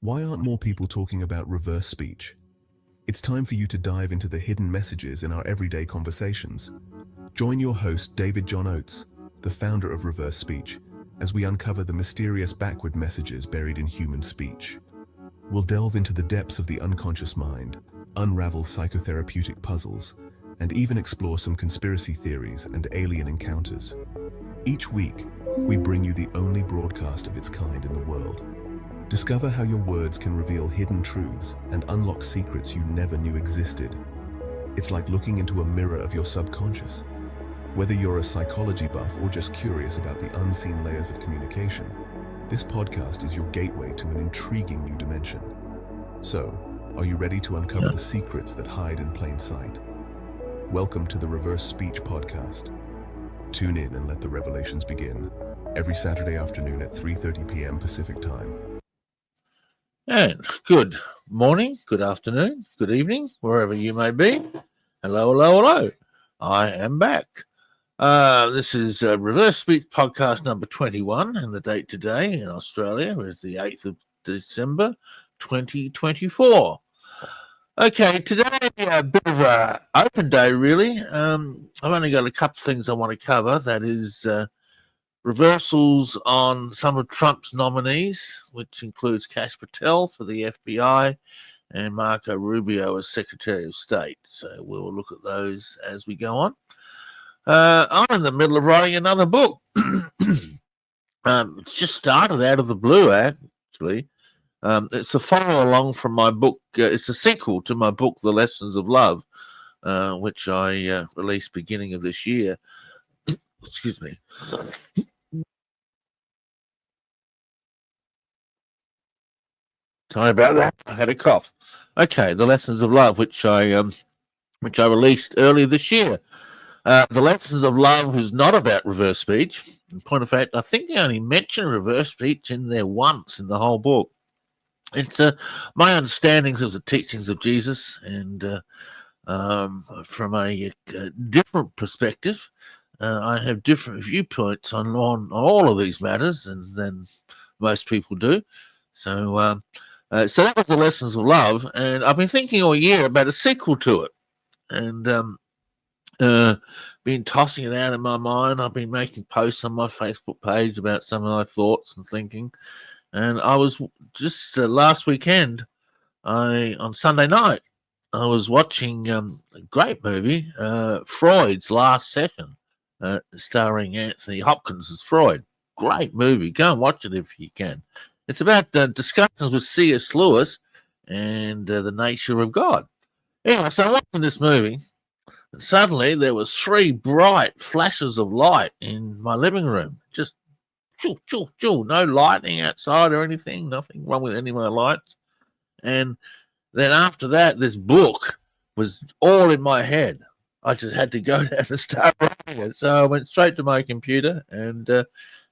Why aren't more people talking about reverse speech? It's time for you to dive into the hidden messages in our everyday conversations. Join your host, David John Oates, the founder of Reverse Speech, as we uncover the mysterious backward messages buried in human speech. We'll delve into the depths of the unconscious mind, unravel psychotherapeutic puzzles, and even explore some conspiracy theories and alien encounters. Each week, we bring you the only broadcast of its kind in the world. Discover how your words can reveal hidden truths and unlock secrets you never knew existed. It's like looking into a mirror of your subconscious. Whether you're a psychology buff or just curious about the unseen layers of communication, this podcast is your gateway to an intriguing new dimension. So, are you ready to uncover the secrets that hide in plain sight? Welcome to the Reverse Speech Podcast. Tune in and let the revelations begin, every Saturday afternoon at 3:30 p.m. Pacific Time. And good morning, good afternoon, good evening, wherever you may be. Hello, hello, hello. I am back. This is Reverse Speech Podcast number 21, and the date today in Australia is the 8th of December, 2024. Okay, today a bit of an open day, really. I've only got a couple of things I want to cover. That is reversals on some of Trump's nominees, which includes Kash Patel for the FBI and Marco Rubio as Secretary of State. So we'll look at those as we go on. I'm in the middle of writing another book. It's just started out of the blue, actually. It's a follow-along from my book. It's a sequel to my book, The Lessons of Love, which I released beginning of this year. Excuse me. Sorry about that. I had a cough. Okay, The Lessons of Love, which I released earlier this year. The Lessons of Love is not about reverse speech. In point of fact, I think they only mention reverse speech in there once in the whole book. It's my understandings of the teachings of Jesus, and from a different perspective, I have different viewpoints on all of these matters than most people do. So that was The Lessons of Love, and I've been thinking all year about a sequel to it, and been tossing it out in my mind. I've been making posts on my Facebook page about some of my thoughts and thinking, and I was just last weekend, on Sunday night, I was watching a great movie, Freud's Last Session, starring Anthony Hopkins as Freud. Great movie. Go and watch it if you can. It's about discussions with C.S. Lewis and the nature of God. Anyway, so I'm watching this movie, and suddenly there was 3 bright flashes of light in my living room. Just choo, choo, choo. No lightning outside or anything. Nothing wrong with any of my lights. And then after that, this book was all in my head. I just had to go down and start writing it. So I went straight to my computer and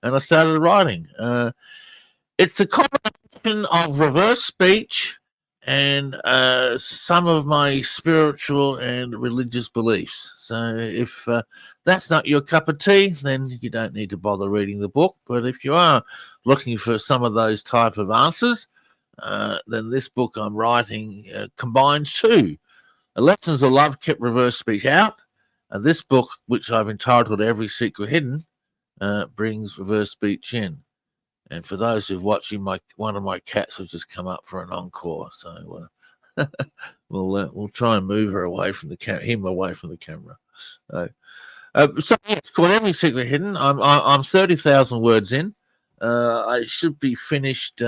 I started writing. It's a combination of reverse speech and some of my spiritual and religious beliefs. So if that's not your cup of tea, then you don't need to bother reading the book. But if you are looking for some of those type of answers, then this book I'm writing combines 2. The Lessons of Love kept reverse speech out, and this book, which I've entitled Every Secret Hidden, brings reverse speech in. And for those who've watching, one of my cats has just come up for an encore, so we'll try and move her away from him away from the camera. So yeah, it's called Every Secret Hidden. I'm 30,000 words in. I should be finished.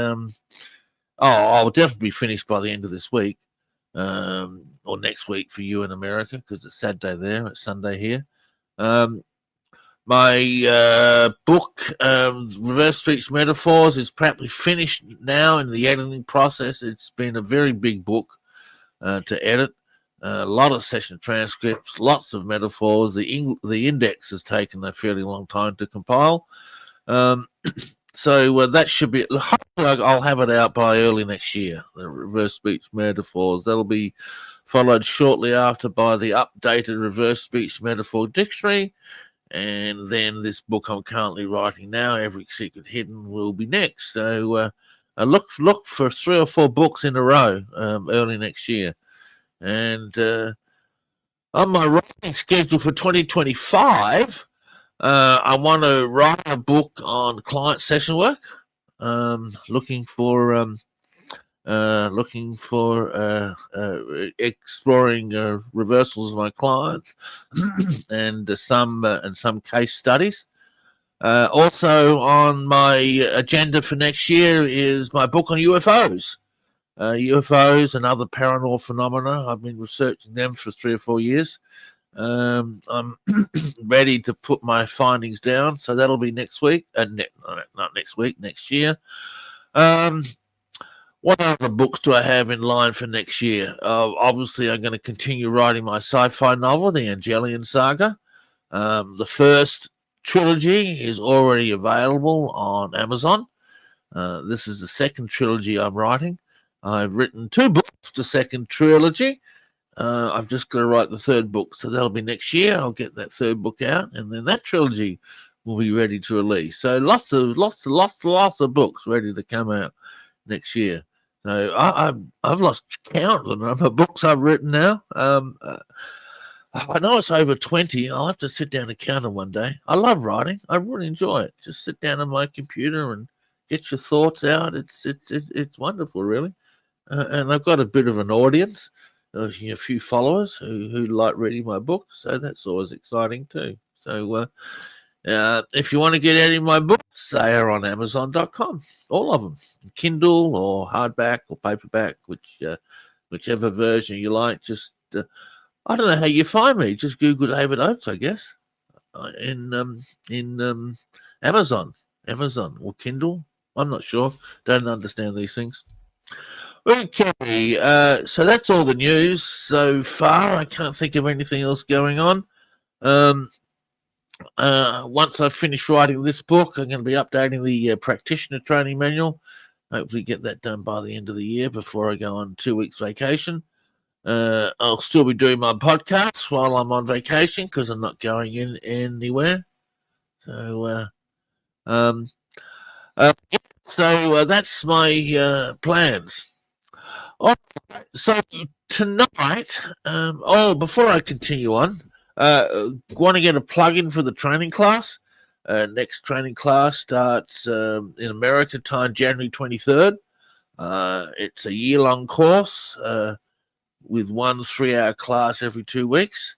I'll definitely be finished by the end of this week, or next week for you in America, because it's Saturday there, it's Sunday here. My book, Reverse Speech Metaphors, is practically finished now in the editing process. It's been a very big book to edit. A lot of session transcripts, lots of metaphors. The index has taken a fairly long time to compile. So that should be, hopefully I'll have it out by early next year, the Reverse Speech Metaphors. That'll be followed shortly after by the updated Reverse Speech Metaphor Dictionary. And then this book I'm currently writing now, Every Secret Hidden, will be next. So look for 3 or 4 books in a row early next year. And on my writing schedule for 2025, I want to write a book on client session work. Looking for exploring reversals of my clients and some case studies. Also on my agenda for next year is my book on UFOs. UFOs and other paranormal phenomena. I've been researching them for 3 or 4 years. I'm ready to put my findings down, so that'll be next week. Not next week, next year. What other books do I have in line for next year? Obviously, I'm going to continue writing my sci-fi novel, The Angelian Saga. The first trilogy is already available on Amazon. This is the second trilogy I'm writing. I've written 2 books, the second trilogy. I've just got to write the third book, so that'll be next year. I'll get that third book out, and then that trilogy will be ready to release. So lots of books ready to come out next year. So I've lost count of the number of books I've written now. I know it's over 20. I'll have to sit down and count them one day. I love writing. I really enjoy it. Just sit down on my computer and get your thoughts out. It's wonderful, really. And I've got a bit of an audience, a few followers who like reading my books, so that's always exciting too. So if you want to get any of my books, they are on Amazon.com, all of them, Kindle or hardback or paperback, whichever version you like. Just I don't know how you find me. Just Google David Oates, I guess, in Amazon or Kindle. I'm not sure. Don't understand these things. Okay, so that's all the news so far. I can't think of anything else going on. Once I finish writing this book, I'm going to be updating the practitioner training manual. Hopefully get that done by the end of the year before I go on 2 weeks vacation. I'll still be doing my podcasts while I'm on vacation because I'm not going in anywhere. So, that's my plans. All right, so tonight, before I continue on, want to get a plug-in for the training class. Next training class starts in America time, January 23rd. It's a year-long course with 1 3-hour class every 2 weeks.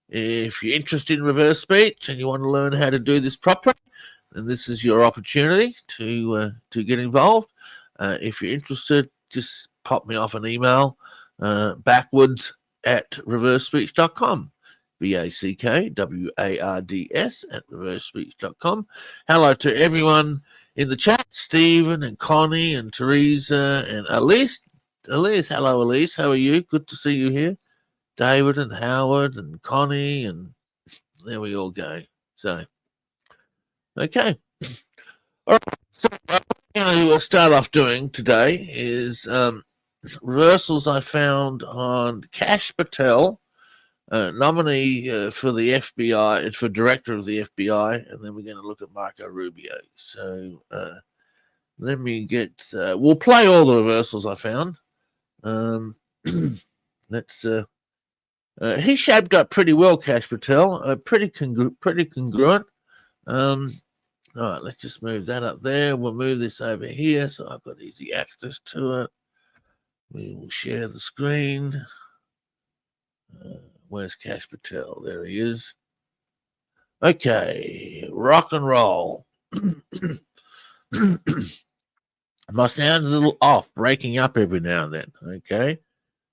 If you're interested in reverse speech and you want to learn how to do this properly, then this is your opportunity to get involved. If you're interested, just pop me off an email backwards at reversespeech.com. BACKWARDS at reversespeech.com. Hello to everyone in the chat, Stephen and Connie and Teresa and Elise. Hello, Elise. How are you? Good to see you here. David and Howard and Connie, and there we all go. So, okay. All right. So, what I'm going to start off doing today is reversals I found on Kash Patel, nominee for the FBI, for director of the FBI, and then we're going to look at Marco Rubio. So, let me get. We'll play all the reversals I found. Let's. He shaped up pretty well, Kash Patel. Pretty congruent. All right, let's just move that up there. We'll move this over here, so I've got easy access to it. We will share the screen. Where's Kash Patel? There he is. Okay, rock and roll. My sound's a little off, breaking up every now and then. Okay,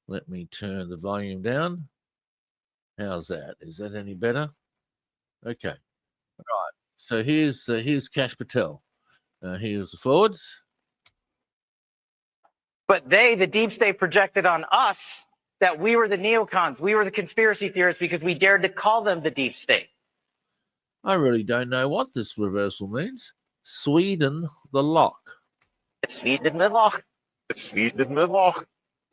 let me turn the volume down. How's that? Is that any better? Okay. All right. So here's Kash Patel. Here's the forwards. But the deep state, projected on us that we were the neocons, we were the conspiracy theorists because we dared to call them the deep state. I really don't know what this reversal means. Sweden the lock. Sweden the lock. Sweden the lock.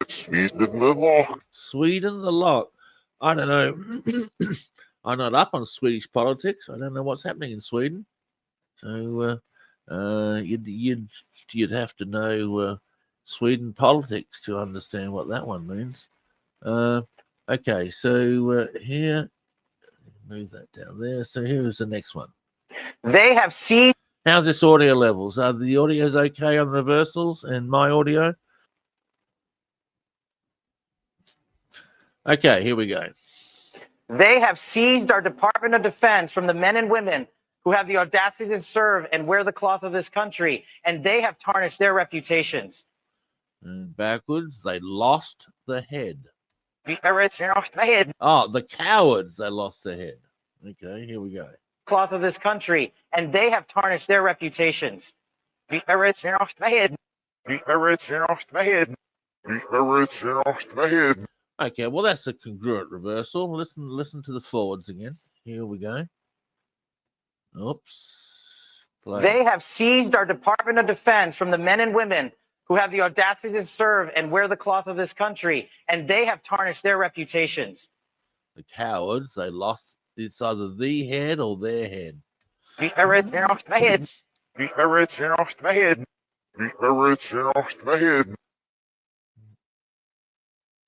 Sweden the lock. Sweden the lock. I don't know. I'm not up on Swedish politics. I don't know what's happening in Sweden. So You'd have to know Sweden politics to understand what that one means. Okay, so here, move that down there. So here's the next one. They have seized. How's this audio levels? Are the audios okay on reversals and my audio? Okay, here we go. They have seized our Department of Defense from the men and women who have the audacity to serve and wear the cloth of this country, and they have tarnished their reputations. And backwards, they lost the head. The head. Oh, the cowards, they lost their head. Okay, here we go. Cloth of this country, and they have tarnished their reputations. The head. Okay, well, that's a congruent reversal. Listen to the forwards again. Here we go. Oops. Play. They have seized our Department of Defense from the men and women who have the audacity to serve and wear the cloth of this country, and they have tarnished their reputations. The cowards, they lost. It's either the head or their head. The head.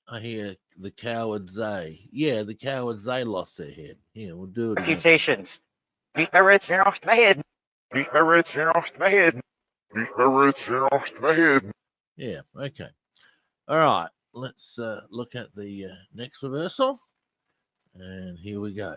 I hear the cowards, they. Yeah, the cowards, they lost their head. Here, we'll do it again. Reputations. The head. Yeah, okay. All right, let's look at the next reversal. And here we go.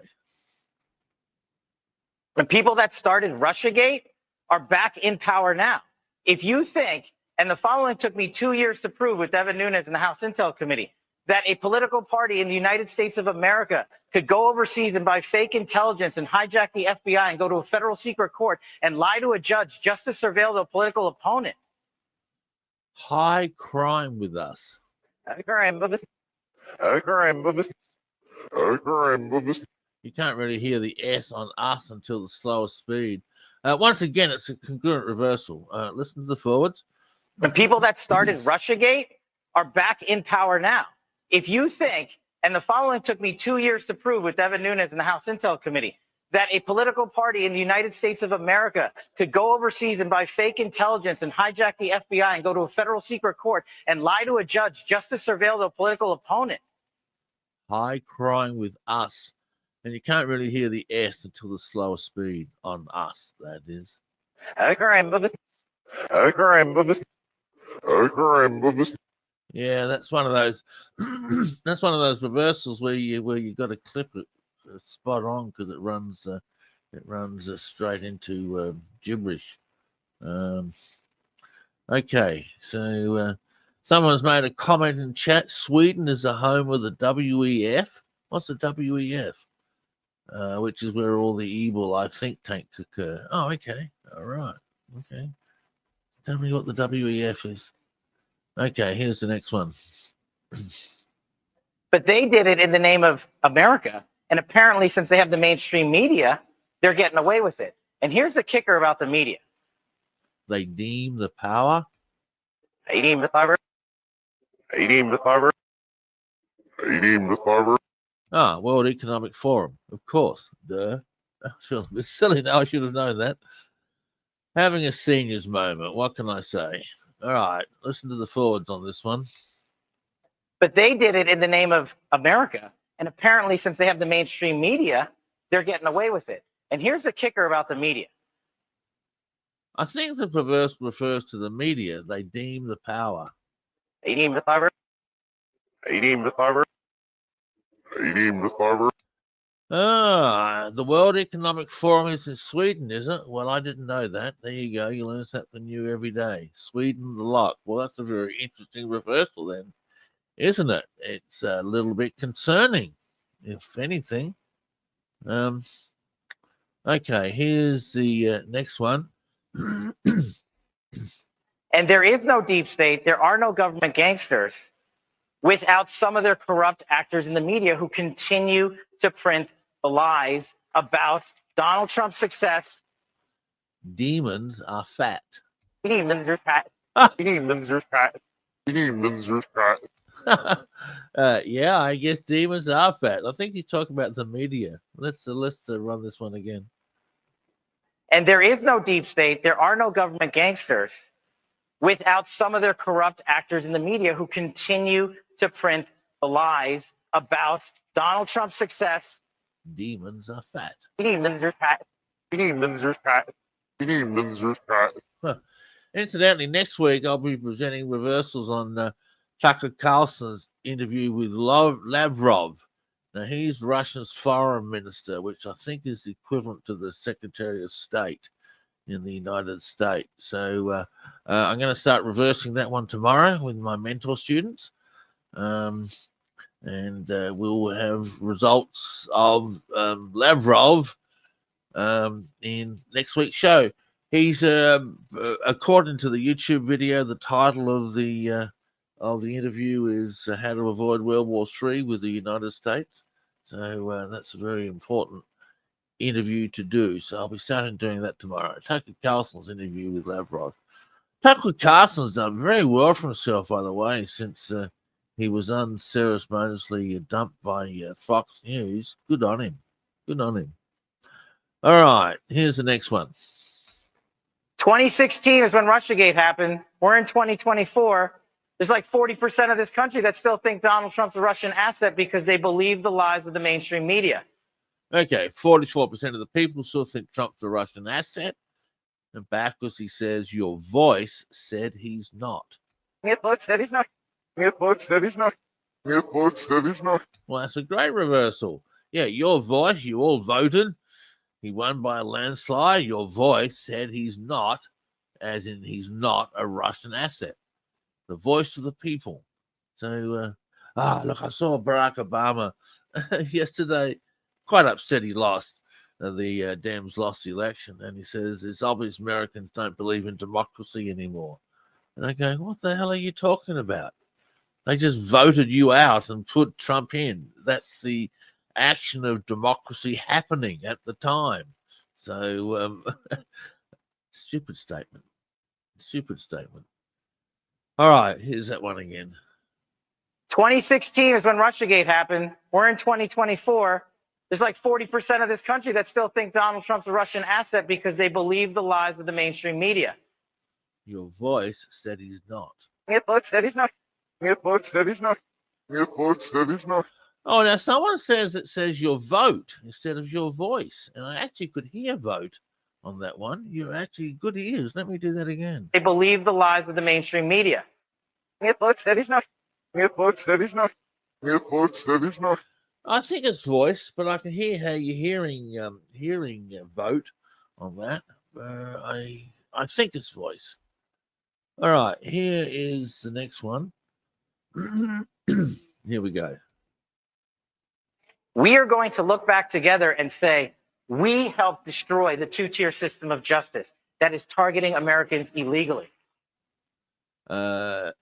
The people that started Russiagate are back in power now. If you think, and the following took me 2 years to prove with Devin Nunes in the House Intel Committee, that a political party in the United States of America could go overseas and buy fake intelligence and hijack the FBI and go to a federal secret court and lie to a judge just to surveil their political opponent. High crime with us. You can't really hear the S on us until the slower speed. Once again, it's a congruent reversal. Listen to the forwards. The people that started Russiagate are back in power now. If you think, and the following took me 2 years to prove with Devin Nunes in the House Intel Committee, that a political party in the United States of America could go overseas and buy fake intelligence and hijack the FBI and go to a federal secret court and lie to a judge just to surveil their political opponent. High crime with us. And you can't really hear the S until the slower speed on us, that is. Yeah, that's one of those. That's one of those reversals where you got to clip it spot on because it runs straight into gibberish. Okay, so someone's made a comment in chat. Sweden is the home of the WEF. What's the WEF? Which is where all the evil, I think, tanks occur. Oh, okay, all right, okay. Tell me what the WEF is. Okay, here's the next one. But they did it in the name of America. And apparently, since they have the mainstream media, they're getting away with it. And here's the kicker about the media. They deem the power. World Economic Forum, of course. Duh. I feel a bit silly now. I should have known that. Having a seniors moment. What can I say? All right, listen to the forwards on this one. But they did it in the name of America. And apparently, since they have the mainstream media, they're getting away with it. And here's the kicker about the media. I think the reverse refers to the media. They deem the power. The World Economic Forum is in Sweden, is it? Well, I didn't know that. There you go. You learn something new every day. Sweden, the lot. Well, that's a very interesting reversal then, isn't it? It's a little bit concerning, if anything. Okay, here's the next one. And there is no deep state. There are no government gangsters without some of their corrupt actors in the media who continue to print the lies about Donald Trump's success. Demons are fat. Demons are fat. Yeah, I guess demons are fat. I think he's talking about the media. Let's run this one again. And there is no deep state, there are no government gangsters without some of their corrupt actors in the media who continue to print the lies about Donald Trump's success. Demons are fat. Demons are fat. Demons are fat. Demons are fat. Huh. Incidentally, next week I'll be presenting reversals on Tucker Carlson's interview with Lavrov. Now, he's Russia's foreign minister, which I think is equivalent to the Secretary of State in the United States. So I'm going to start reversing that one tomorrow with my mentor students. And we'll have results of Lavrov in next week's show. He's, according to the YouTube video, the title of the interview is "How to Avoid World War III with the United States." So that's a very important interview to do. So I'll be starting doing that tomorrow. Tucker Carlson's interview with Lavrov. Tucker Carlson's done very well for himself, by the way, since he was unceremoniously dumped by Fox News. Good on him. Good on him. All right, here's the next one. 2016 is when Russiagate happened. We're in 2024. There's like 40% of this country that still think Donald Trump's a Russian asset because they believe the lies of the mainstream media. Okay, 44% of the people still think Trump's a Russian asset. And backwards he says, your voice said he's not. Your voice said he's not. Your voice said he's not. Your voice said he's not. Well, that's a great reversal. Yeah, your voice, you all voted. He won by a landslide. Your voice said he's not, as in he's not a Russian asset. The voice of the people. So, look, I saw Barack Obama yesterday, quite upset he lost. The Dems lost the election. And he says, it's obvious Americans don't believe in democracy anymore. And I go, what the hell are you talking about? They just voted you out and put Trump in. That's the action of democracy happening at the time. So, stupid statement. Stupid statement. All right, here's that one again. 2016 is when Russiagate happened. We're in 2024. There's like 40% of this country that still think Donald Trump's a Russian asset because they believe the lies of the mainstream media. Your voice said he's not. Your voice said he's not. Your voice said he's not. Your voice said he's not. Oh, now someone says it says your vote instead of your voice. And I actually could hear vote on that one. You're actually good ears. Let me do that again. They believe the lies of the mainstream media. Your voice said he's not. Your voice said he's not. Your voice said he's not. I think it's voice, but I can hear how you're hearing vote on that. I think it's voice. All right, here is the next one. Here we go. We are going to look back together and say, we helped destroy the two-tier system of justice that is targeting Americans illegally. Elites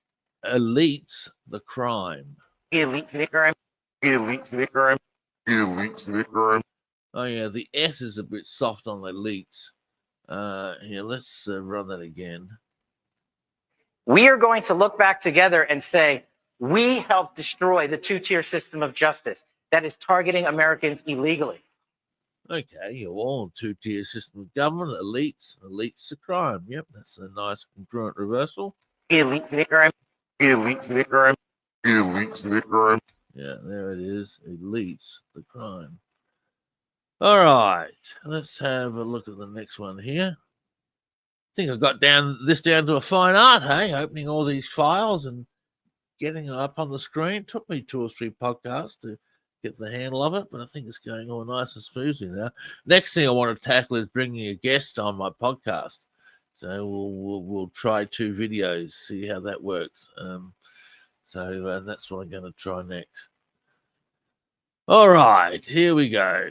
the crime. Elites the crime. Elites the crime. Elites the crime. Oh yeah, the S is a bit soft on elites. Here, let's run that again. We are going to look back together and say, we helped destroy the two-tier system of justice that is targeting Americans illegally. Okay, you're all two-tier system of government, elites the crime. Yep, that's a nice congruent reversal. Elites the crime. Elites the crime. Elites the crime. Yeah, there it is. Elites the crime. All right, let's have a look at the next one here. I think I got this down to a fine art, hey? Opening all these files and getting it up on the screen. Took me 2 or 3 podcasts to get the handle of it, but I think it's going all nice and smoothly now. Next thing I want to tackle is bringing a guest on my podcast. So we'll try 2 videos, see how that works. So that's what I'm going to try next. All right, here we go.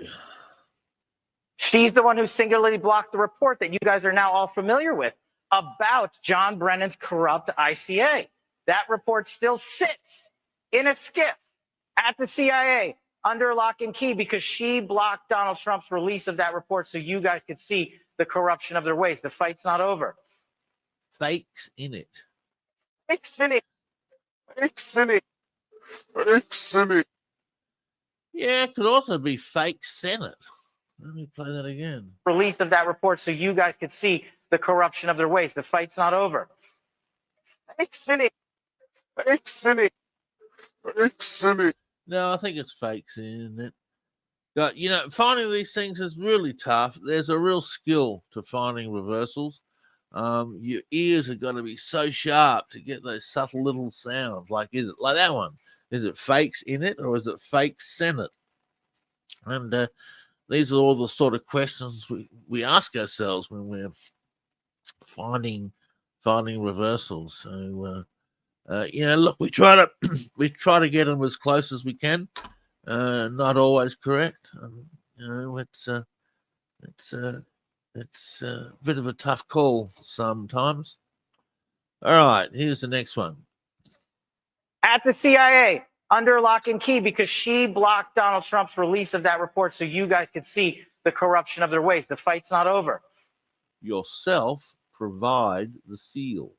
She's the one who singularly blocked the report that you guys are now all familiar with about John Brennan's corrupt ICA. That report still sits in a SCIF at the CIA under lock and key because she blocked Donald Trump's release of that report so you guys could see the corruption of their ways. The fight's not over. Fakes in it. Fakes in it. Fakes in it. Fakes in it. Yeah, it could also be fake Senate. Let me play that again. Release of that report so you guys could see the corruption of their ways. The fight's not over. Fake cynic. Fake cynic. Fake cynic. No, I think it's fakes, isn't it? But, you know, finding these things is really tough. There's a real skill to finding reversals. Your ears have got to be so sharp to get those subtle little sounds. Like, is it like that one? Is it fakes in it or is it fake Senate? And these are all the sort of questions we ask ourselves when we're finding reversals. So, you know, look, we try to get them as close as we can. Not always correct. You know, it's a bit of a tough call sometimes. All right, here's the next one. At the CIA, under lock and key, because she blocked Donald Trump's release of that report so you guys could see the corruption of their ways. The fight's not over. Yourself provide the seal.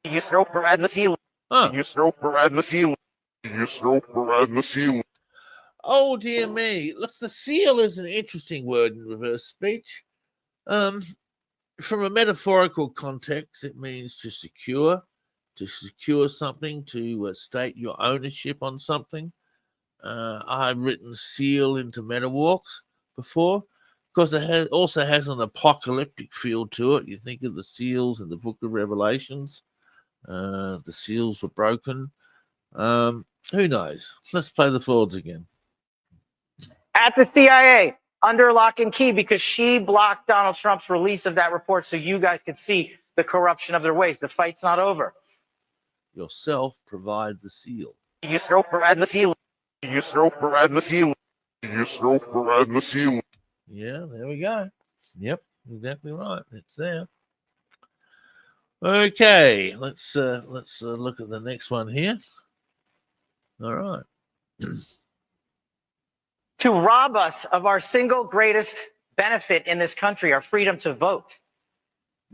You still provide the seal. Huh. You still provide the seal. You still provide the seal. Oh dear me! Look, the seal is an interesting word in reverse speech. From a metaphorical context, it means to secure something, to state your ownership on something. I've written seal into MetaWalks before, because it also has an apocalyptic feel to it. You think of the seals in the Book of Revelations. The seals were broken. Who knows? Let's play the forwards again. At the CIA, under lock and key, because she blocked Donald Trump's release of that report so you guys could see the corruption of their ways. The fight's not over. Yourself provide the seal. You still provide the seal. You still provide the seal. You still provide the seal. Yeah, there we go. Yep, exactly right. It's there. Okay, let's look at the next one here. All right. To rob us of our single greatest benefit in this country, our freedom to vote.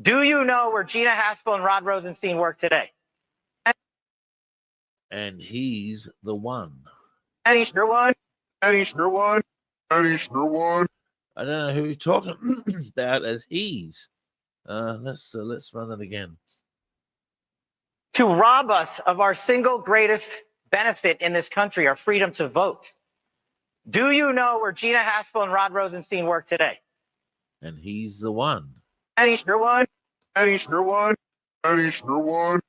Do you know where Gina Haspel and Rod Rosenstein work today? And he's the one. And he's the one. And he's the one. And he's the one. I don't know who you're talking about as he's. Let's run it again. To rob us of our single greatest benefit in this country, our freedom to vote. Do you know where Gina Haspel and Rod Rosenstein work today? And he's the one. And he's the one. And he's the one. And he's the one.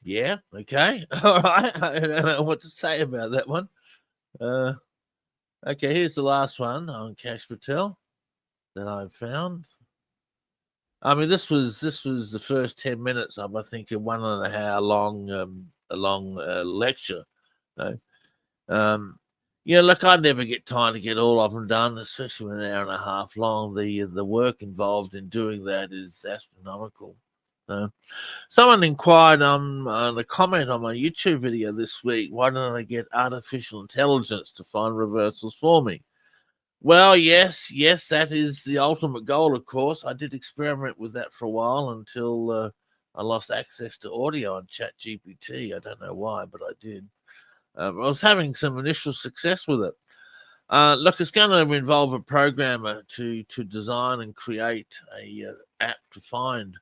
Yeah, okay. All right. I don't know what to say about that one. Okay, here's the last one on Cash Patel that I've found. I mean, this was the first 10 minutes of, I think, a 1.5 hour long lecture. Yeah, look, I never get time to get all of them done, especially when 1.5 hours long. The work involved in doing that is astronomical. Someone inquired on a comment on my YouTube video this week, why don't I get artificial intelligence to find reversals for me? Well, yes, that is the ultimate goal, of course. I did experiment with that for a while until I lost access to audio on ChatGPT. I don't know why, but I did. I was having some initial success with it. Look, it's going to involve a programmer to design and create a app to find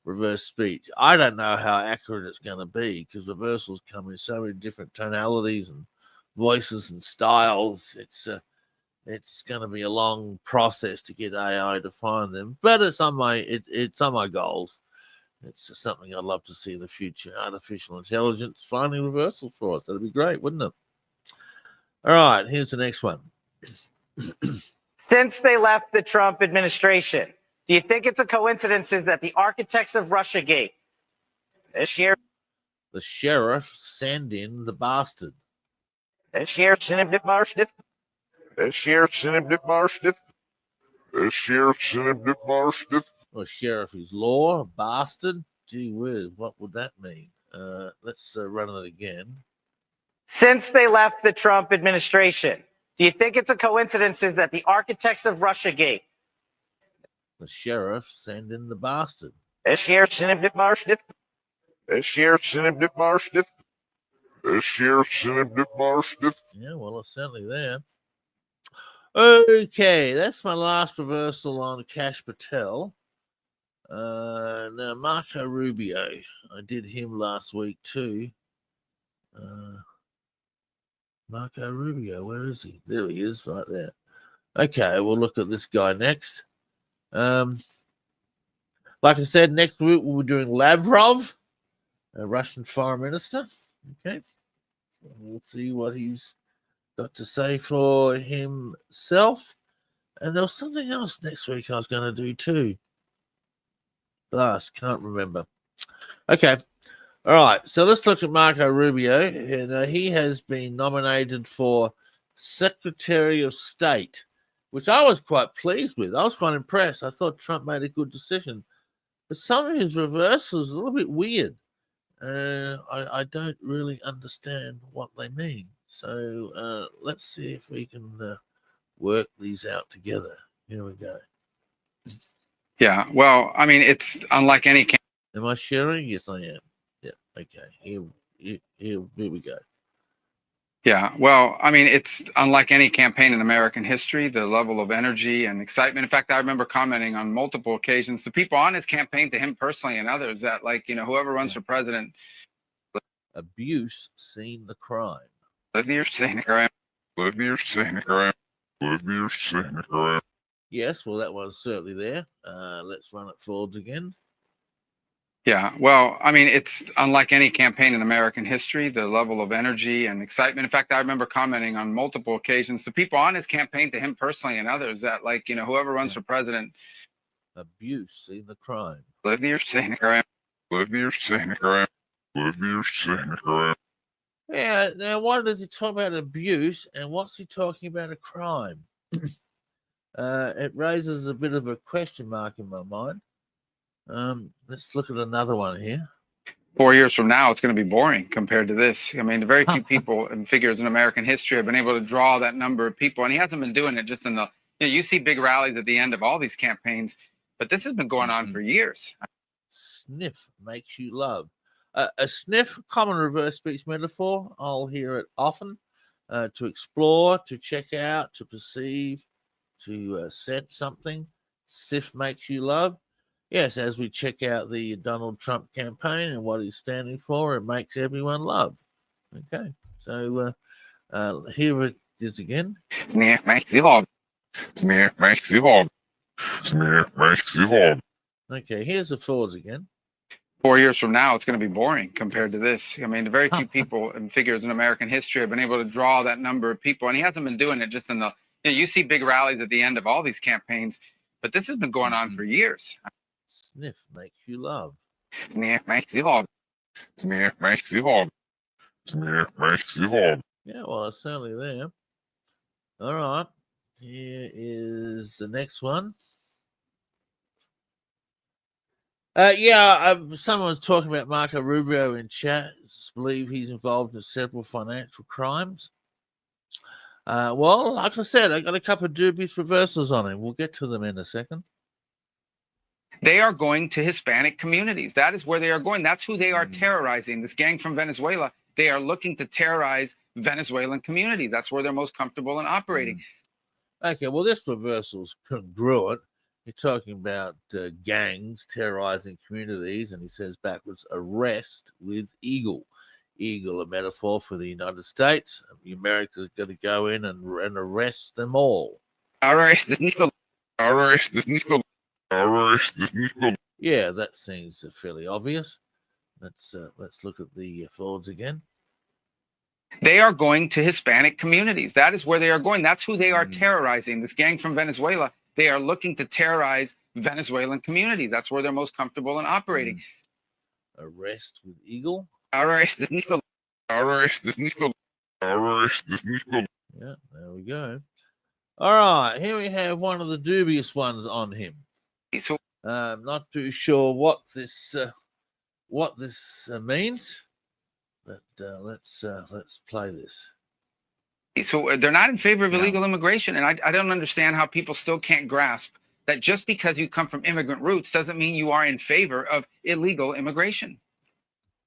reverse speech. I don't know how accurate it's going to be because reversals come in so many different tonalities and voices and styles. It's going to be a long process to get AI to find them, but it's on my goals. It's just something I'd love to see in the future. Artificial intelligence finding reversals for us. That'd be great, wouldn't it? All right, here's the next one. Since they left the Trump administration, do you think it's a coincidence that the architects of Russiagate this year, the sheriff send in the bastard? this year, This year, Well, sheriff is law, bastard. Gee whiz, what would that mean? Let's run it again. since they left the Trump administration, do you think it's a coincidence that the architects of Russiagate, The sheriff send in the bastard. this year, This year, Yeah, well, it's certainly there. Okay, that's my last reversal on Cash Patel. Now, Marco Rubio. I did him last week too. Marco Rubio, where is he? There he is, right there. Okay, we'll look at this guy next. Like I said, next week we'll be doing Lavrov, a Russian foreign minister. Okay, so we'll see what he's got to say for himself. And there was something else next week I was going to do too. Last, can't remember. Okay, all right. So let's look at Marco Rubio. And, he has been nominated for Secretary of State, which I was quite pleased with. I was quite impressed. I thought Trump made a good decision. But some of his reversals are a little bit weird. I don't really understand what they mean. So let's see if we can work these out together. Here we go. Yeah, well, I mean, it's unlike any Am I sharing? Yes, I am. Yeah. Okay. Here we go. Yeah, well, I mean, it's unlike any campaign in American history, the level of energy and excitement. In fact, I remember commenting on multiple occasions to people on his campaign, to him personally and others, that, like, whoever runs for president. Abuse seen the crime. You're saying crime. Yes, well, that was certainly there. Let's run it forwards again. Yeah, well, I mean, it's unlike any campaign in American history, the level of energy and excitement. In fact, I remember commenting on multiple occasions to people on his campaign, to him personally and others, that, like, whoever runs for president. Abuse seen the crime. You're saying crime. Yeah, now why does he talk about abuse and what's he talking about a crime? It raises a bit of a question mark in my mind. Let's look at another one here. 4 years from now, it's going to be boring compared to this. I mean, very few people and figures in American history have been able to draw that number of people. And he hasn't been doing it just in the, you see big rallies at the end of all these campaigns, but this has been going on for years. Sniff makes you love. A sniff, common reverse speech metaphor. I'll hear it often. To explore, to check out, to perceive, to sense something. Sniff makes you love. Yes, as we check out the Donald Trump campaign and what he's standing for, it makes everyone love. Okay, so here it is again. Sniff makes you love. Sniff makes you love. Sniff makes you love. Okay, here's the forwards again. 4 years from now, it's going to be boring compared to this. I mean, very few people and figures in American history have been able to draw that number of people. And he hasn't been doing it just in the, you see big rallies at the end of all these campaigns, but this has been going on for years. Sniff makes you love. Sniff makes you love. Sniff makes you love. Sniff makes you love. Yeah, well, it's certainly there. All right. Here is the next one. Someone was talking about Marco Rubio in chat. I believe he's involved in several financial crimes. Well, like I said, I got a couple of dubious reversals on him. We'll get to them in a second. They are going to Hispanic communities. That is where they are going. That's who they are terrorizing. This gang from Venezuela, they are looking to terrorize Venezuelan communities. That's where they're most comfortable in operating. Okay, well, this reversal's congruent. You're talking about gangs terrorizing communities, and he says backwards, arrest with eagle. Eagle, a metaphor for the United States. America's going to go in and arrest them all. Arrest the eagle. Arrest the eagle. Arrest the eagle. Yeah, that seems fairly obvious. Let's look at the forwards again. They are going to Hispanic communities. That is where they are going. That's who they are terrorizing. This gang from Venezuela, they are looking to terrorize Venezuelan communities. That's where they're most comfortable in operating. Arrest with eagle. Arrest the eagle. Arrest the eagle. Arrest the eagle. Yeah, there we go. All right, here we have one of the dubious ones on him. I'm not too sure what this means, but let's play this. So they're not in favor of illegal immigration, and I don't understand how people still can't grasp that just because you come from immigrant roots doesn't mean you are in favor of illegal immigration.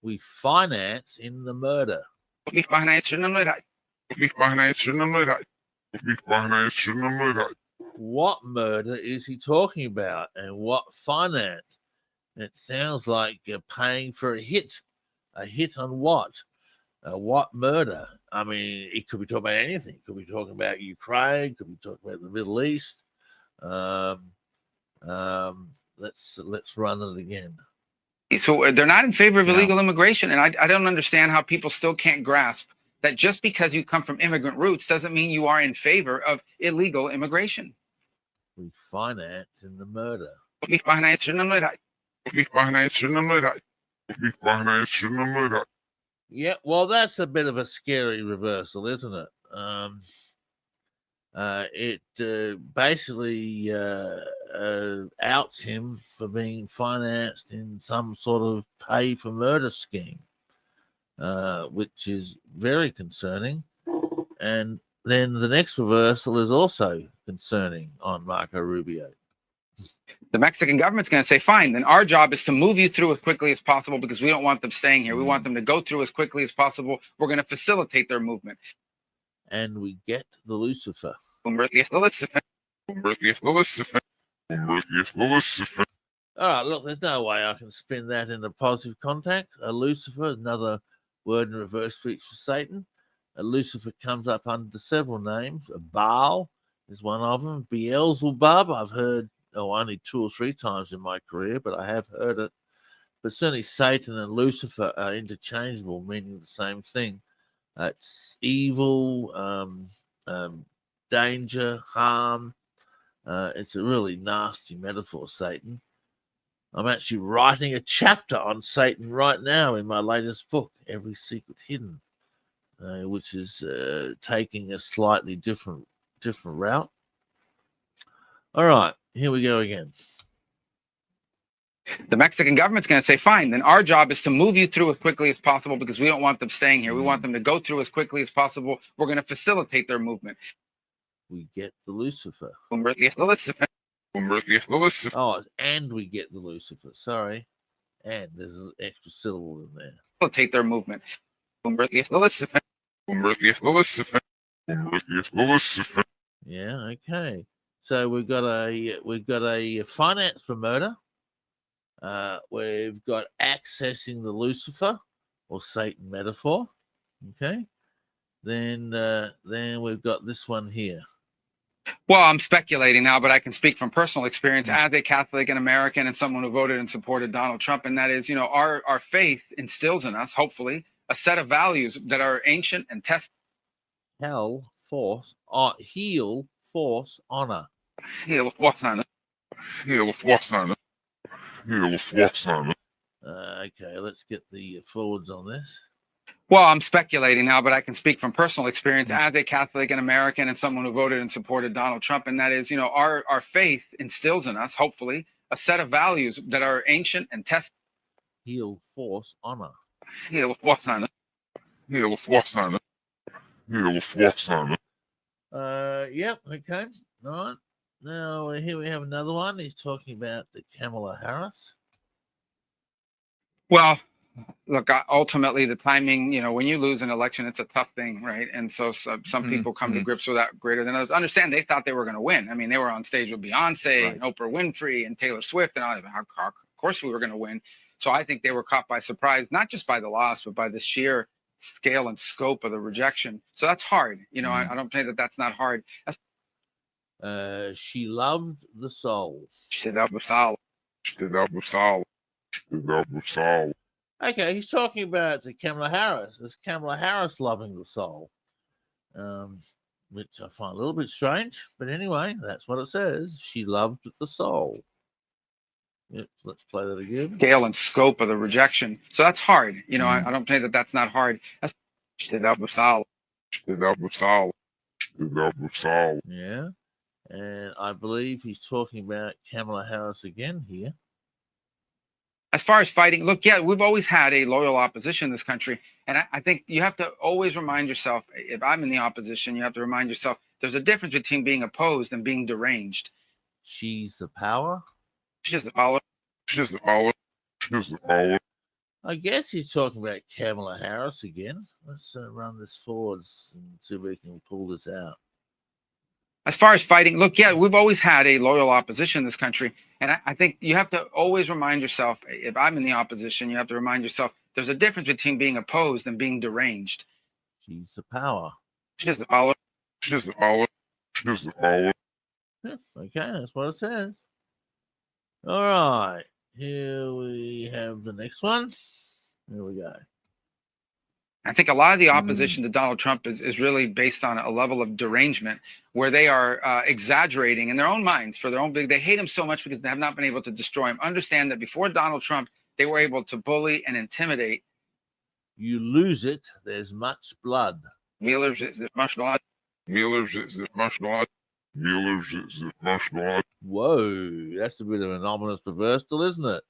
We finance in the murder. We finance in the murder. We finance in the murder. What murder is he talking about, and what finance? It sounds like you're paying for a hit. A hit on what? What murder? I mean, it could be talking about anything. It could be talking about Ukraine. Could be talking about the Middle East. Let's run it again. So they're not in favor of Yeah. illegal immigration, and I don't understand how people still can't grasp that just because you come from immigrant roots doesn't mean you are in favor of illegal immigration. We finance in the murder. Yeah, well, that's a bit of a scary reversal, isn't it? It basically outs him for being financed in some sort of pay for murder scheme, which is very concerning. And then the next reversal is also concerning on Marco Rubio. The Mexican government's going to say, fine, then our job is to move you through as quickly as possible because we don't want them staying here. We want them to go through as quickly as possible. We're going to facilitate their movement. And we get the Lucifer. All right, look, there's no way I can spin that in a positive context. A Lucifer is another word in reverse speech for Satan. A Lucifer comes up under several names. A Baal is one of them. Beelzebub, I've heard only 2 or 3 times in my career, but I have heard it. But certainly Satan and Lucifer are interchangeable, meaning the same thing. It's evil, danger, harm. It's a really nasty metaphor, Satan. I'm actually writing a chapter on Satan right now in my latest book, Every Secret Hidden, which is taking a slightly different route. All right, here we go again. The Mexican government's going to say, fine, then our job is to move you through as quickly as possible because we don't want them staying here. We want them to go through as quickly as possible. We're going to facilitate their movement. We get the Lucifer. Oh, and we get the Lucifer. Sorry. And there's an extra syllable in there. Facilitate their movement. Yeah, okay. So we've got a finance for murder. We've got accessing the Lucifer or Satan metaphor. Okay. Then we've got this one here. Well, I'm speculating now, but I can speak from personal experience as a Catholic and American and someone who voted and supported Donald Trump. And that is, our faith instills in us, hopefully, a set of values that are ancient and tested. Heal, force, honor. Heal, force, honor. Okay, let's get the forwards on this. Well, I'm speculating now, but I can speak from personal experience as a Catholic and American and someone who voted and supported Donald Trump. And that is, our faith instills in us, hopefully, a set of values that are ancient and tested. Heal, force, honor. Heal, force, honor. Heal, force, honor. Heal, force, honor. Yep, okay. All right. Now, here we have another one. He's talking about the Kamala Harris. Well, look, ultimately, the timing, when you lose an election, it's a tough thing, right? And so some people come to grips with that greater than others. Understand they thought they were going to win. I mean, they were on stage with Beyonce and Oprah Winfrey and Taylor Swift and all that. Of course we were going to win. So I think they were caught by surprise, not just by the loss, but by the sheer scale and scope of the rejection. So that's hard. I don't think that's not hard. She loved the soul. She loved the soul. She loved the soul. She loved the soul. Okay, he's talking about the Kamala Harris. Is Kamala Harris loving the soul? Which I find a little bit strange. But anyway, that's what it says. She loved the soul. Yep, let's play that again. Scale and scope of the rejection. So that's hard. I don't think that's not hard. She loved the soul. She loved the soul. She loved the soul. Yeah. And I believe he's talking about Kamala Harris again here. As far as fighting, look, yeah, we've always had a loyal opposition in this country. And I think you have to always remind yourself, if I'm in the opposition, you have to remind yourself there's a difference between being opposed and being deranged. She's the power. She's the power. She's the power. She's the power. I guess he's talking about Kamala Harris again. Let's run this forward and see if we can pull this out. As far as fighting, look, yeah, we've always had a loyal opposition in this country. And I think you have to always remind yourself, if I'm in the opposition, you have to remind yourself there's a difference between being opposed and being deranged. She's the power. She's the power. She's the power. She's the power. Yeah, okay, that's what it says. All right, here we have the next one. Here we go. I think a lot of the opposition to Donald Trump is really based on a level of derangement where they are exaggerating in their own minds for their own big. They hate him so much because they have not been able to destroy him. Understand that before Donald Trump, they were able to bully and intimidate. You lose it, there's much blood. Wheelers is much blood. Wheelers is much blood. Wheelers is much blood. Whoa, that's a bit of an ominous reversal, isn't it?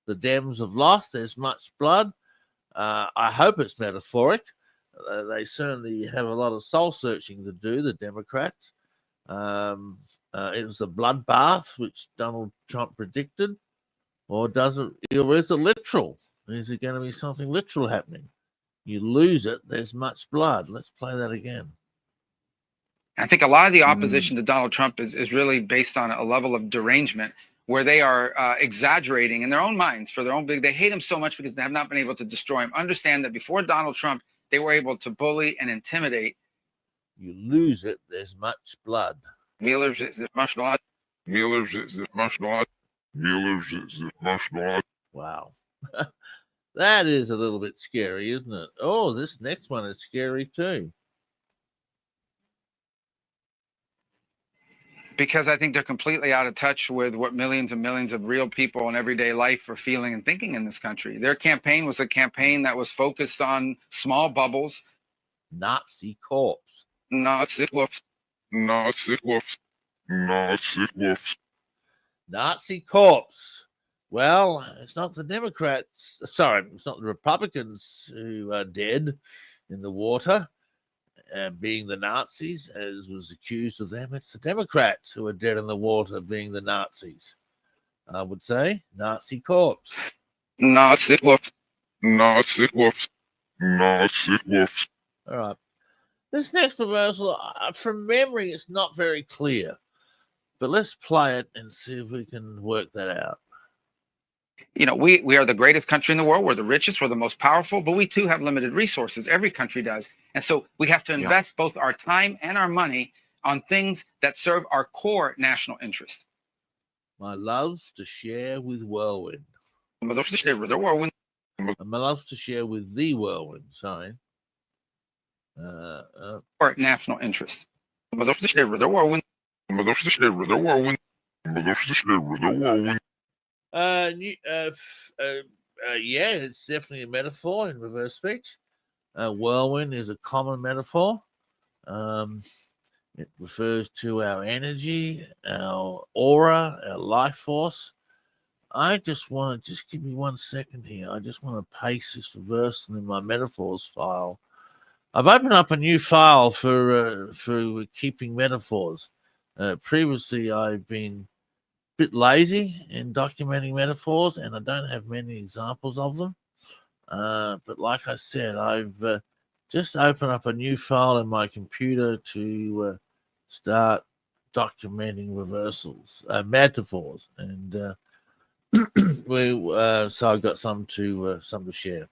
The Dems have lost, there's much blood. I hope it's metaphoric. They certainly have a lot of soul searching to do, the Democrats. It was a bloodbath, which Donald Trump predicted. Or is it literal? Is it going to be something literal happening? You lose it, there's much blood. Let's play that again. I think a lot of the opposition to Donald Trump is really based on a level of derangement where they are exaggerating in their own minds for their own big. They hate him so much because they have not been able to destroy him. Understand that before Donald Trump, they were able to bully and intimidate. You lose it, there's much blood. Wheelers is much blood. Wheelers is much blood. Wheelers is much blood. Wow. That is a little bit scary, isn't it? Oh, this next one is scary too. Because I think they're completely out of touch with what millions and millions of real people in everyday life are feeling and thinking in this country. Their campaign was a campaign that was focused on small bubbles. Nazi corpse. Nazi wolves. Nazi wolves. Nazi wolves. Nazi corpse. Well, it's not the Democrats. Sorry, it's not the Republicans who are dead in the water. Being the Nazis, as was accused of them. It's the Democrats who are dead in the water being the Nazis. I would say Nazi corpse. Nazi wolves. Nazi wolves. Nazi wolves. All right. This next proposal, from memory, it's not very clear. But let's play it and see if we can work that out. You know, we are the greatest country in the world. We're the richest. We're the most powerful. But we, too, have limited resources. Every country does. And so we have to invest both our time and our money on things that serve our core national interest. My loves to share with Whirlwind. My loves to share with the Whirlwind. My loves to share with the Whirlwind. Sorry. Our national interest. My loves to share with the Whirlwind. My loves to share with the Whirlwind. My loves to share with the Whirlwind. Yeah, it's definitely a metaphor in reverse speech. Whirlwind is a common metaphor. It refers to our energy, our aura, our life force. I just want to give me 1 second here. I just want to paste this reverse in my metaphors file. I've opened up a new file for keeping metaphors. Previously, I've been a bit lazy in documenting metaphors, and I don't have many examples of them. But like I said, I've just opened up a new file in my computer to start documenting reversals, metaphors, and so I've got some to share.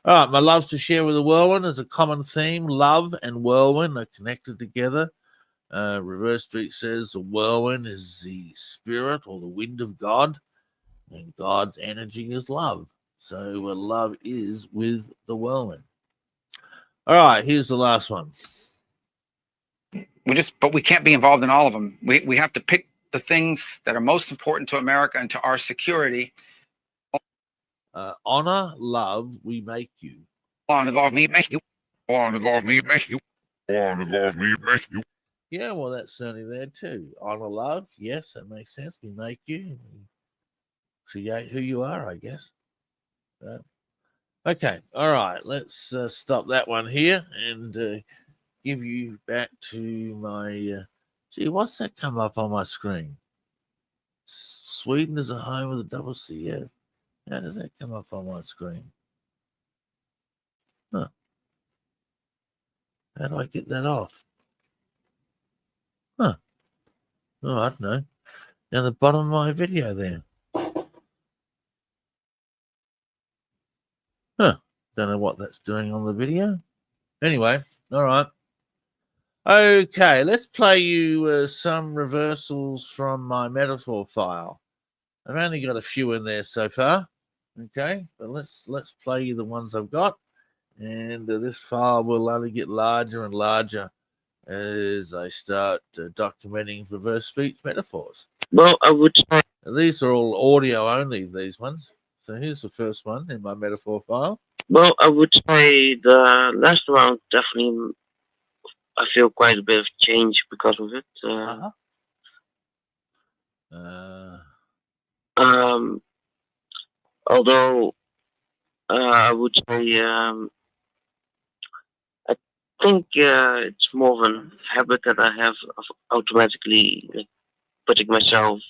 All right, my loves to share with the whirlwind is a common theme. Love and whirlwind are connected together. Reverse speech says the whirlwind is the spirit or the wind of God, and God's energy is love. So love is with the whirlwind. All right, here's the last one. But we can't be involved in all of them. We have to pick the things that are most important to America and to our security. Honor, love, we make you. On involve me, make you. On involve me, make you. On involve me, make you. Yeah, well, that's certainly there too. Honor, love, yes, that makes sense. We make you. We create who you are, I guess. Okay, all right. Let's stop that one here and give you back to my. Gee, what's that come up on my screen? Sweden is a home with a double C. Yeah. How does that come up on my screen? Huh. How do I get that off? Huh. Oh, I don't know. Down the bottom of my video there. Huh. Don't know what that's doing on the video. Anyway, all right. Okay, let's play you some reversals from my metaphor file. I've only got a few in there so far. Okay, but let's play you the ones I've got, and this file will only get larger and larger as I start documenting reverse speech metaphors. Well, I would say. These are all audio only, these ones. So here's the first one in my metaphor file. Well, I would say the last round definitely. I feel quite a bit of change because of it. Although I would say I think it's more of a habit that I have of automatically putting myself.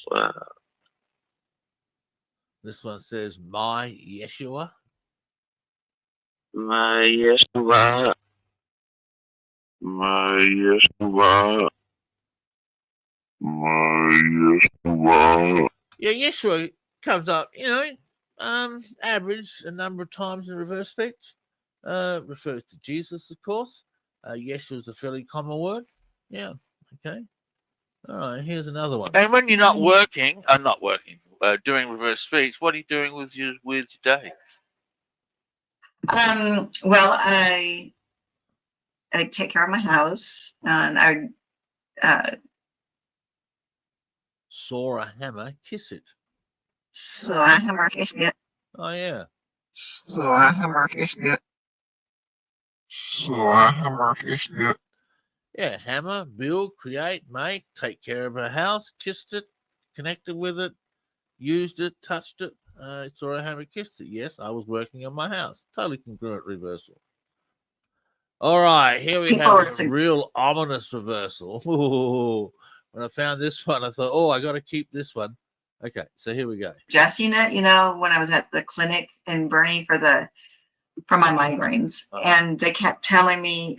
This one says, "My Yeshua." My Yeshua. My Yeshua. My Yeshua. Yeah, Yeshua comes up, average a number of times in reverse speech. Refers to Jesus, of course. Yeshua is a fairly common word. Yeah, okay. All right, here's another one. And when you're not doing reverse speech, what are you doing with your day? Well, I take care of my house, and I saw a hammer, kiss it. saw a hammer, kiss it. Oh yeah. Saw a hammer, kiss it. Saw a hammer, kiss it. Yeah, hammer, build, create, make, take care of a house, kissed it, connected with it, used it, touched it. Saw a hammer, kissed it. Yes, I was working on my house. Totally congruent reversal. All right, here we have a real ominous reversal. Ooh, when I found this one, I thought, oh, I got to keep this one. Okay, so here we go. Adjusting it, when I was at the clinic in Bernie for my migraines, and they kept telling me,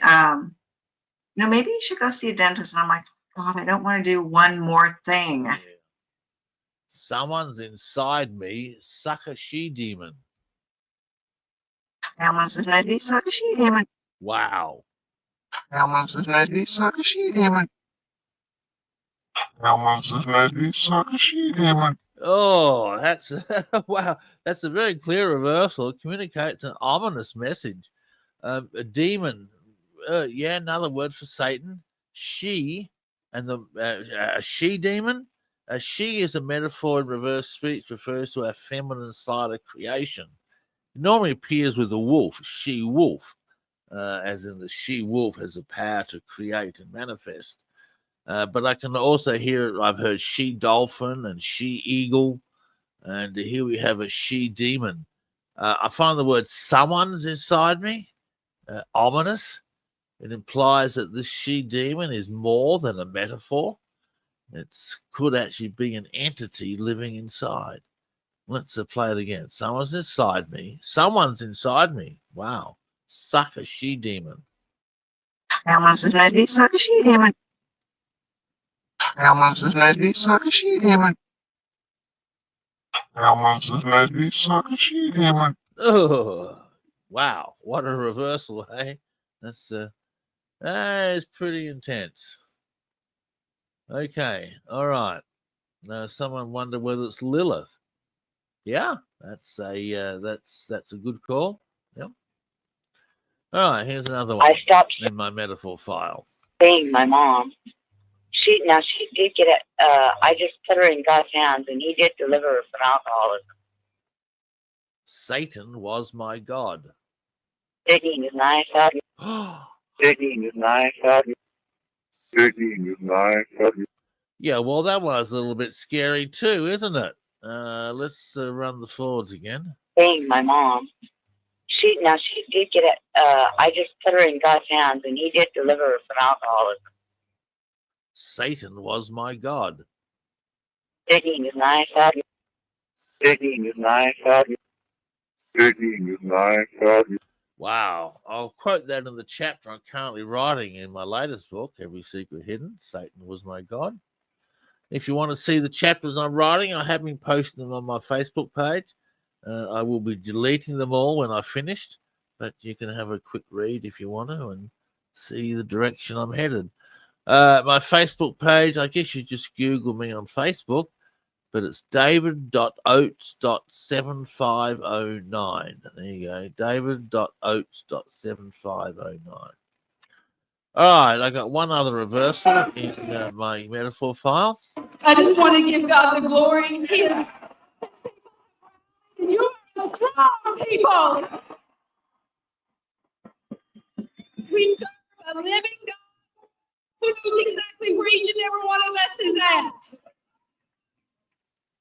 maybe you should go see a dentist. And I'm like, God, I don't want to do one more thing. Yeah. Someone's inside me, suck a she demon. Someone's inside me, suck a she demon. Wow. Someone's inside me, suck a she demon. Someone's inside me, suck a she demon. Oh, that's wow. That's a very clear reversal. It communicates an ominous message. A demon, another word for Satan. She, and a she demon. A she is a metaphor in reverse speech, refers to our feminine side of creation. It normally appears with a wolf, she wolf, as in the she wolf has the power to create and manifest. But I can also hear, I've heard she dolphin and she eagle, and here we have a she demon. I find the word someone's inside me ominous. It implies that this she demon is more than a metaphor. It could actually be an entity living inside. Let's play it again. Someone's inside me. Someone's inside me. Wow. Suck a she demon. Someone's inside me. Suck a she demon. Someone's inside me. Suck a she demon. Someone's inside me. Suck a she demon. Oh, wow. What a reversal, hey? That is pretty intense. Okay, all right. Now, someone wondered whether it's Lilith. Yeah, that's a good call. Yep. All right, here's another one. I stopped in my metaphor file. Saying my mom. She did get it. I just put her in God's hands, and He did deliver her from alcoholism. Satan was my God. Satan is nice out. Satan is nice out. Satan is nice out. Yeah, well, that was a little bit scary too, isn't it? Let's run the forwards again. Saying my mom. She did get it. I just put her in God's hands, and He did deliver her from alcoholism. Satan was my God. Satan is nice out. Satan is nice out. Satan is nice out. Wow. I'll quote that in the chapter I'm currently writing in my latest book, Every Secret Hidden. Satan was my God. If you want to see the chapters I'm writing, I have been posting them on my Facebook page. I will be deleting them all when I've finished, but you can have a quick read if you want to and see the direction I'm headed. My Facebook page, I guess you just Google me on Facebook, but it's david.oates.7509. There you go, david.oates.7509. All right, I got one other reversal in my metaphor file. I just want to give God the glory here. You're strong people. We serve a living God who knows exactly where each and every one of us is at.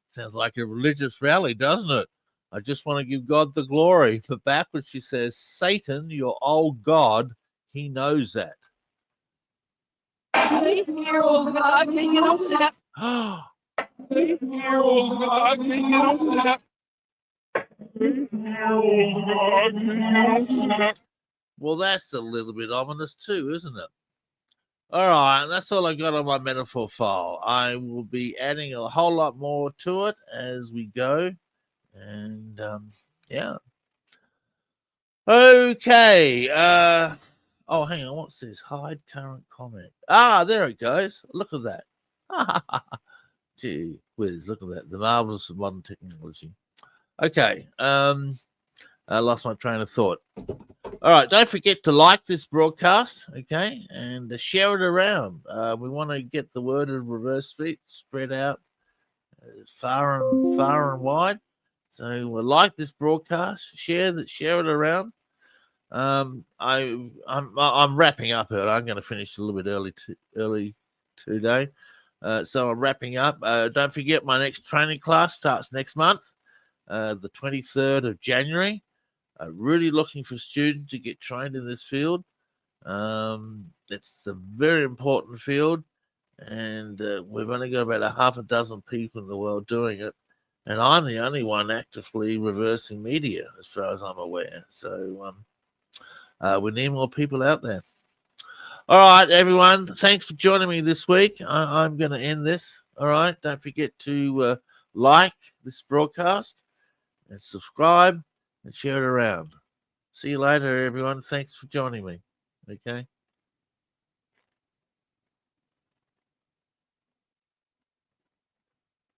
Sounds like a religious rally, doesn't it? I just want to give God the glory. But backwards she says, Satan, your old God, he knows that. Leave here, old God, can you know that? Leave here, old God, can you know that? Well, that's a little bit ominous too, isn't it? All right, that's all I got on my metaphor file. I will be adding a whole lot more to it as we go. And yeah. Okay. Oh, hang on. What's this? Hide current comment. Ah, there it goes. Look at that. Gee whiz, look at that. The marvels of modern technology. Okay. I lost my train of thought. All right, don't forget to like this broadcast, okay, and share it around. We want to get the word of Reverse Speech spread out far and wide. So like this broadcast, share it around. I'm wrapping up. I'm going to finish a little bit early today, so I'm wrapping up. Don't forget my next training class starts next month, the 23rd of January. Really looking for students to get trained in this field. It's a very important field, and we've only got about a half a dozen people in the world doing it, and I'm the only one actively reversing media, as far as I'm aware. So we need more people out there. All right, everyone. Thanks for joining me this week. I'm going to end this. All right. Don't forget to like this broadcast and subscribe and share it around. See you later, everyone. Thanks for joining me. Okay.